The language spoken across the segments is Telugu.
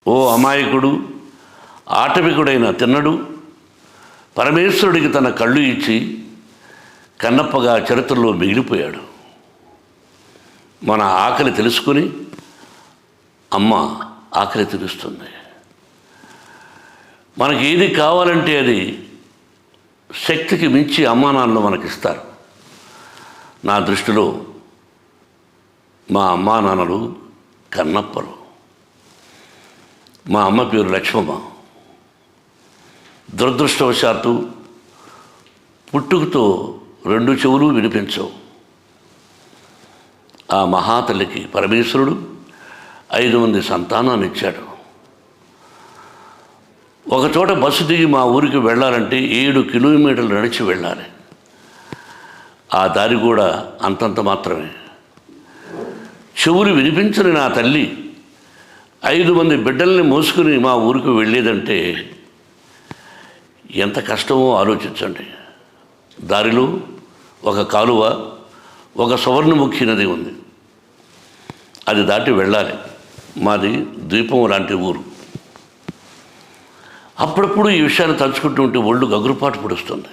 ఓ అమాయకుడు, ఆటవికుడైన తిన్నడు పరమేశ్వరుడికి తన కళ్ళు ఇచ్చి కన్నప్పగా చరిత్రలో మిగిలిపోయాడు. మన ఆకలి తెలుసుకుని అమ్మ ఆకలి తీరుస్తుంది. మనకి ఏది కావాలంటే అది శక్తికి మించి అమ్మా నాన్నలు మనకిస్తారు. నా దృష్టిలో మా అమ్మా నాన్నలు కన్నప్పలు. మా అమ్మ పేరు లక్ష్మమ్మ. దురదృష్టవశాత్తు పుట్టుకతో 2 చెవులు వినిపించవు. ఆ మహాతల్లికి పరమేశ్వరుడు 5 మంది సంతానాన్ని ఇచ్చాడు. ఒకచోట బస్సు దిగి మా ఊరికి వెళ్ళాలంటే 7 కిలోమీటర్లు నడిచి వెళ్ళాలి. ఆ దారి కూడా అంతంత మాత్రమే. చెవులు వినిపించని నా తల్లి 5 మంది బిడ్డల్ని మోసుకుని మా ఊరికి వెళ్ళేదంటే ఎంత కష్టమో ఆలోచించండి. దారిలో ఒక కాలువ, ఒక సువర్ణముఖి నది ఉంది. అది దాటి వెళ్ళాలి. మాది ద్వీపం లాంటి ఊరు. అప్పుడప్పుడు ఈ విషయాన్ని తలుచుకుంటూ ఉంటే ఒళ్ళు గగురుపాటు పొడుస్తుంది.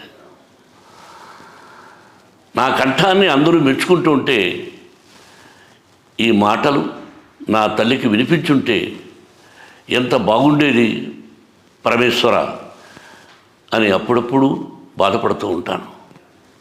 నా కంఠాన్ని అందరూ మెచ్చుకుంటూ ఉంటే ఈ మాటలు నా తల్లికి వినిపించుంటే ఎంత బాగుండేది పరమేశ్వర అని అప్పుడప్పుడు బాధపడుతూ ఉంటాను.